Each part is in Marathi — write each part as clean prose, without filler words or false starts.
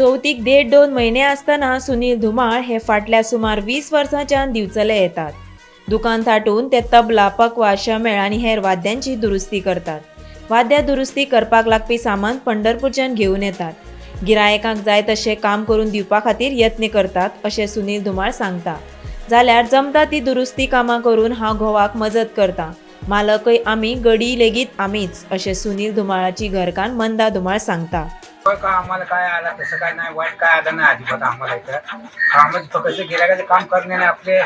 चवथीक 1.5-2 महिने असताना सुनील धुमाळ हे फाटल्या सुमार 20 वर्सांच्यान दिवचले येतात. दुकान थाटून ते तबला, पकवाज, शामेळ आणि हेर वाद्यांची दुरुस्ती करतात. वाद्य दुरुस्ती करपाक लागपी सामान पंढरपूरच्यान घेऊन येतात. गिरायकांक जाय तशें काम करून दिवपा खातीर यत्न करतात अशें सुनील धुमाळ सांगता. जाल्यार जमता ती दुरुस्ती कामां करून हांव घोवाक मजत करता. मालकय आमी, गडी लेगीत आमीच अशें सुनील धुमाळाची घरकान्न मंदा धुमाळ सांगता. का आम्हाला काय आला तसं काय नाही, वाईट काय आलं नाही अजिबात आम्हाला. इथं कामच फक्त गिरायकाचं काम करणे, आपले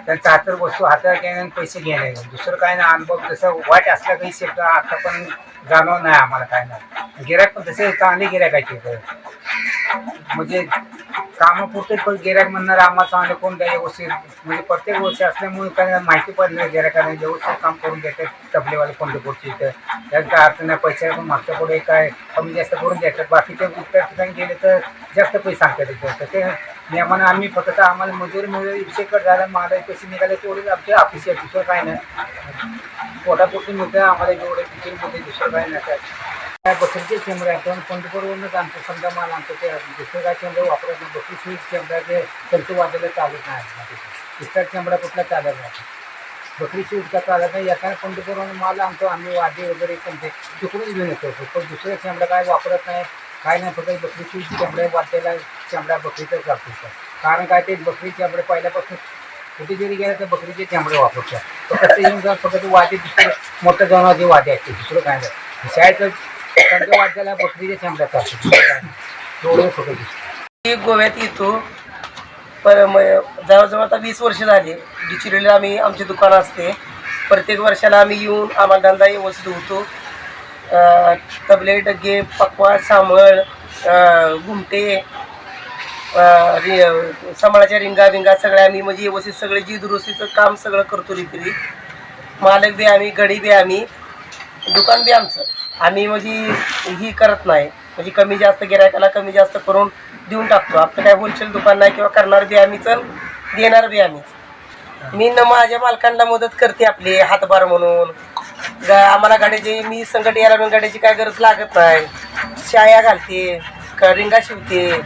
त्यांच्या हातात वस्तू हातात घेणे आणि पैसे घेणे, दुसरं काय नाही. अनुभव तसं वाईट असला काही शब्द आता पण जाणवत नाही आम्हाला. काय नाही, गिरायक पण तसे चांगले गिरायकाचे म्हणजे कामापुरते पण गिरायक म्हणणार आम्हाला चांगले कोण द्या व्यवस्थित, म्हणजे प्रत्येक गोष्टी असल्यामुळे काय माहिती पडली गिरायकाने व्यवस्थित काम करून देतात. तबलेवाले पंढरपूरचे इथं त्यांचा अर्थ नाही, पैसे पण मागच्या पुढे काय कमी जास्त करून देतात. बाकीच्या इतर ठिकाणी गेले तर जास्त पैसे सांगतात. ते नियमानं आम्ही फक्त आम्हाला मजुरी मिळेल विषयकर झाला, मला पैसे निघाले तेवढेच आमचे ऑफिस आहे, दुसरं काय नाही. पोटापुरती मिळतं आम्हाला जेवढे टिकीमध्ये, दुसरं काय नाही. काय बकरीचे चेंबर आहे पण पंढरपूरवरूनच आमचं समजा माल आमचं ते दुसरं काय चेंबर वापरत नाही. बकरी स्वीट चेंबरा ते त्यांचं वाजायला चालत नाही. इस्टार चेंबरा कुठला चालत नाही, बकरी स्वीट का चालत नाही. याच्यानं पंढरपूरवरून माल आणतो आम्ही, वाद्य वगैरे त्यांचे तिकडून घेऊन येतो. पण दुसरं चेंबरा काय वापरत नाही, काय नाही. फक्त बकरी स्वीट चेंबरा वाद्याला चेंबरा बकरीचाच वापरतो. कारण काय ते बकरी चेंबरे पहिल्यापासून कुठे जरी गेलं तर बकरीचे चेंबरे वापरतात. फक्त येऊन जाऊन फक्त वाद्य दुसरं मोठं जनावरचे वाद्य असते, दुसरं काय नाही. शाळेत त्यांच्या वाद्याला बकरीच्या चेंबऱ्यात असतो. गोव्यात येतो पर जवळजवळ आता 20 वर्ष झाली. डिचिरोलीला आम्ही आमचे दुकान असते. प्रत्येक वर्षाला आम्ही येऊन आम्हाला धंदा व्यवस्थित होतो. तबले, डग्गे, पकवाज, सामळ, घुमटे, समाळाच्या रिंगा बिंगा सगळ्या आम्ही म्हणजे व्यवस्थित सगळे जी दुरुस्तीचं काम सगळं करतो. रिपेरी मालक बी आम्ही, गडी बी आम्ही, दुकान बी आमचं. आम्ही म्हणजे ही करत नाही, म्हणजे कमी जास्त गिरायकाला कमी जास्त करून देऊन टाकतो. आपलं काय होलसेल दुकान नाही किंवा करणार बी आम्हीच देणार बी आम्हीच. मी माझ्या मालकांना मदत करते आपली हातभार म्हणून. आम्हाला गाड्याची मी संकट यायला म्हणून गाड्याची काय गरज लागत नाही. शाया घालते, रिंगा शिवते,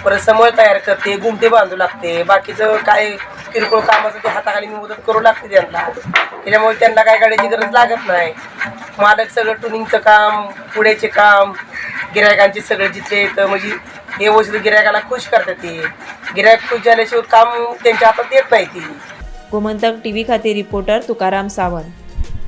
परत समळ तयार करते, गुमटे बांधू लागते. बाकीचं काय किरकोळ कामाचं ते हाताखाली मी मदत करू लागते त्यांना. त्याच्यामुळे त्यांना काय गाड्याची गरज लागत नाही. मालक सगळं ट्युनिंगचं काम, पुढ्याचे काम, गिरायकांचे सगळे जिथले येतं म्हणजे हे वस्तू गिरायकाला खुश करतात. ते गिरायक खुश झाल्याशिवाय काम त्यांच्या हातात येत नाही. ती गोमंतक टीव्ही खातीर रिपोर्टर तुकाराम सावंत.